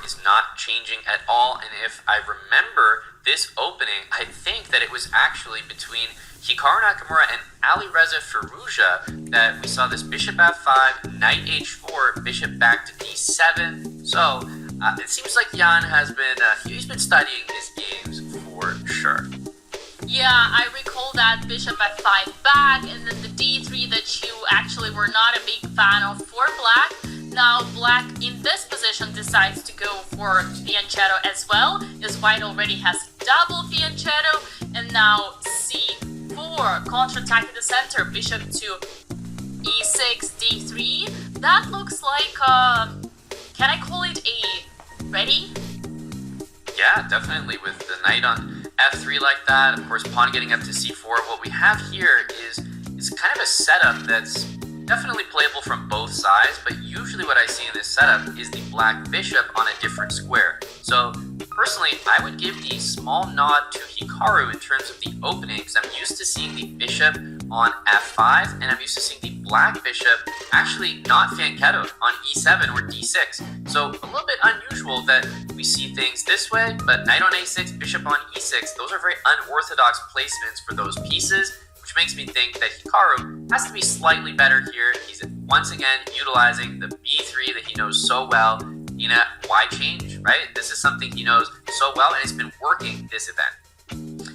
is not changing at all, and if I remember this opening, I think that it was actually between Hikaru Nakamura and Alireza Firouzja that we saw this bishop f5, knight h4, bishop back to d7. So it seems like Jan has been he's been studying his games for sure. Yeah, I recall that bishop f5 back, and then the d3 that you actually were not a big fan of for black. Now black in this position decides to go for fianchetto as well, as white already has double fianchetto, and now c4, counterattack in the center, bishop to e6, d3. That looks like, can I call it a ready? Yeah, definitely, with the knight on f3 like that, of course pawn getting up to c4. What we have here is kind of a setup that's definitely playable from both sides, but usually what I see in this setup is the black bishop on a different square. So personally, I would give the small nod to Hikaru in terms of the opening, because I'm used to seeing the bishop on f5, and I'm used to seeing the black bishop actually not fianchettoed on e7 or d6. So a little bit unusual that we see things this way, but knight on a6, bishop on e6, those are very unorthodox placements for those pieces, which makes me think that Hikaru has to be slightly better here. He's once again utilizing the b3 that he knows so well. Why change, right? This is something he knows so well, and it's been working this event.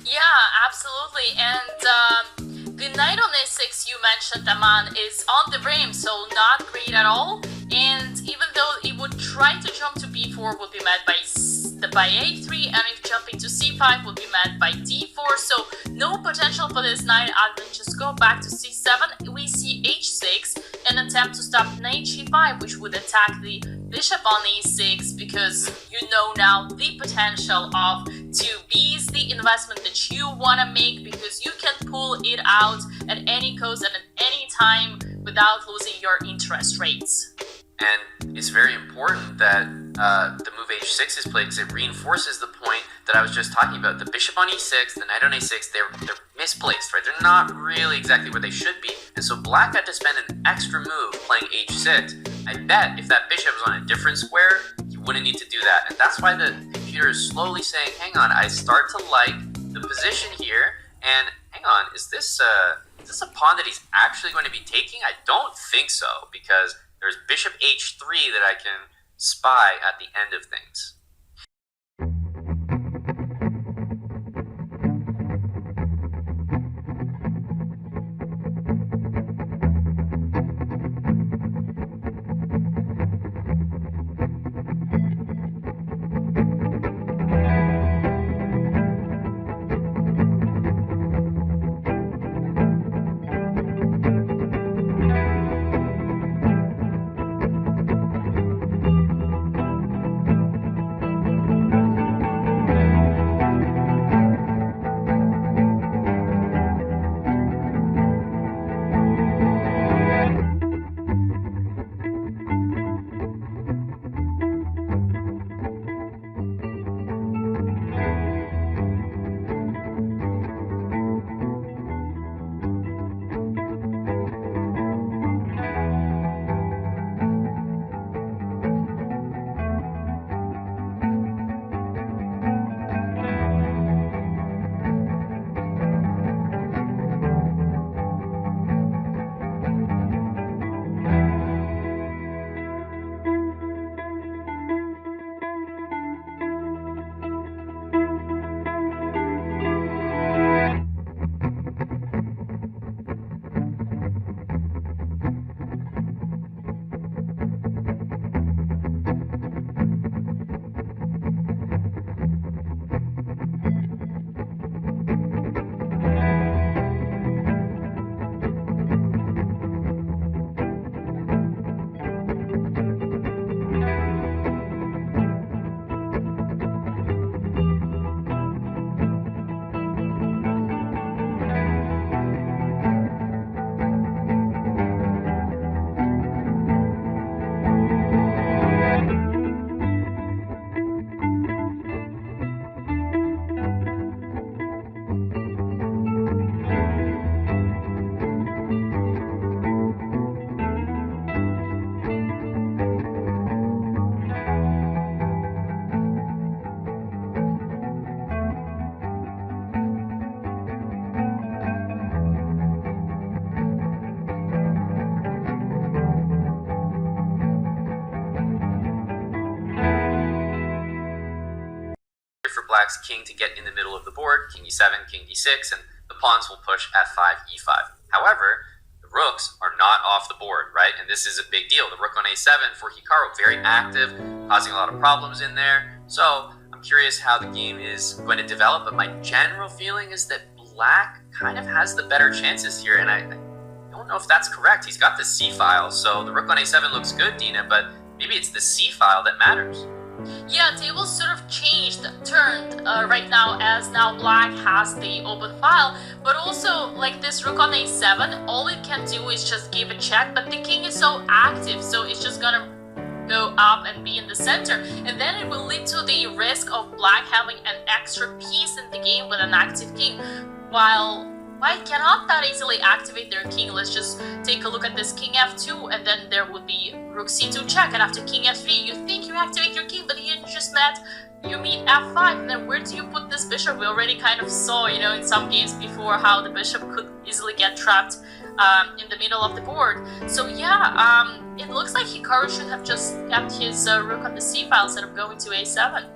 Yeah, absolutely. And the knight on a6 you mentioned, Aman, is on the rim, so not great at all. And even though it would try to jump to b4, would be met by a3, and if jumping to c5 would be met by d4. So no potential for this knight other than just go back to c7. We see h6, an attempt to stop knight g5, which would attack the bishop on e6, because you know now the potential of 2b is the investment that you want to make, because you can pull it out at any cost and at any time without losing your interest rates. And it's very important that the move h6 is played, because it reinforces the point that I was just talking about. The bishop on e6, the knight on a6, they're misplaced, right? They're not really exactly where they should be. And so black had to spend an extra move playing h6. I bet if that bishop was on a different square, he wouldn't need to do that. And that's why the computer is slowly saying, hang on, I start to like the position here, and hang on, is this a pawn that he's actually going to be taking? I don't think so, because there's bishop h3 that I can spy at the end of things. for black's king to get in the middle of the board, king e7, king d6, and the pawns will push f5, e5. However, the rooks are not off the board, right? And this is a big deal. The rook on a7 for Hikaru, very active, causing a lot of problems in there. So I'm curious how the game is going to develop, but my general feeling is that black kind of has the better chances here, and I don't know if that's correct. He's got the c file, so the rook on a7 looks good, Dina, but maybe it's the c file that matters. Yeah, tables sort of changed, turned right now, as now black has the open file, but also like this rook on a7, all it can do is just give a check, but the king is so active, so it's just gonna go up and be in the center, and then it will lead to the risk of black having an extra piece in the game with an active king, while white cannot that easily activate their king. Let's just take a look at this king f2, and then there would be rook c2 check, and after king f3, you think you activate your king, but you just meet f5, and then where do you put this bishop? We already kind of saw, in some games before, how the bishop could easily get trapped in the middle of the board. So yeah, it looks like Hikaru should have just kept his rook on the c file instead of going to a7.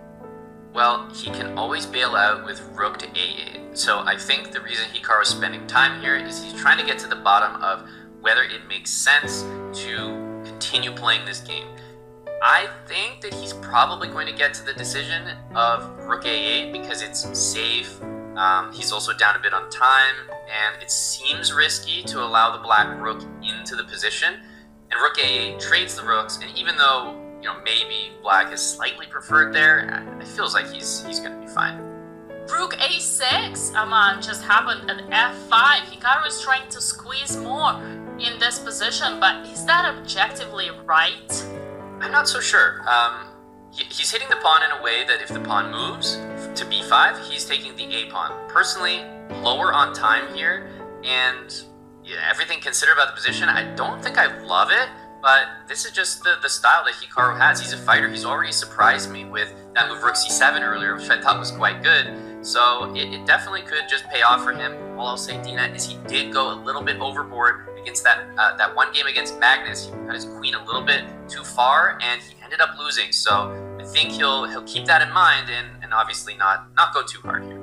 Well, he can always bail out with rook to a8. So I think the reason Hikaru is spending time here is he's trying to get to the bottom of whether it makes sense to continue playing this game. I think that he's probably going to get to the decision of rook a8 because it's safe. He's also down a bit on time, and it seems risky to allow the black rook into the position. And rook a8 trades the rooks, and even though maybe black is slightly preferred there, it feels like he's going to be fine. Rook a6, Aman, just happened at f5. Hikaru is trying to squeeze more in this position, but is that objectively right? I'm not so sure. He's hitting the pawn in a way that if the pawn moves to b5, he's taking the a pawn. Personally, lower on time here, and everything considered about the position, I don't think I love it, but this is just the style that Hikaru has. He's a fighter. He's already surprised me with that move rook c7 earlier, which I thought was quite good. So it definitely could just pay off for him. All I'll say, Dina, is he did go a little bit overboard against that one game against Magnus. He got his queen a little bit too far, and he ended up losing. So I think he'll keep that in mind and obviously not go too hard here.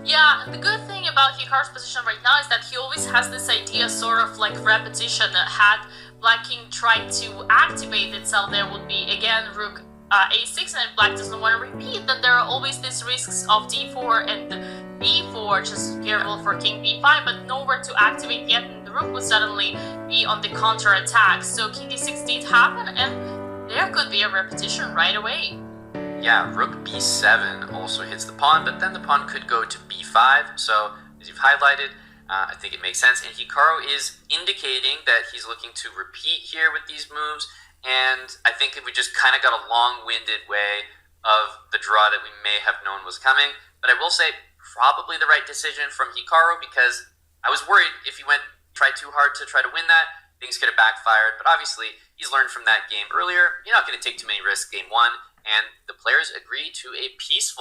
Yeah, the good thing about Hikaru's position right now is that he always has this idea, sort of like repetition. Had black king tried to activate itself, there would be again rook a6, and if black doesn't want to repeat, then there are always these risks of d4 and b4, just careful for king b5, but nowhere to activate yet, and the rook would suddenly be on the counter attack. So king d6 did happen, and there could be a repetition right away. Yeah, rook b7 also hits the pawn, but then the pawn could go to b5, so as you've highlighted, I think it makes sense, and Hikaru is indicating that he's looking to repeat here with these moves, and I think we just kind of got a long-winded way of the draw that we may have known was coming, but I will say probably the right decision from Hikaru, because I was worried if he tried too hard to try to win that, things could have backfired, but obviously he's learned from that game earlier. You're not going to take too many risks game one, and the players agree to a peaceful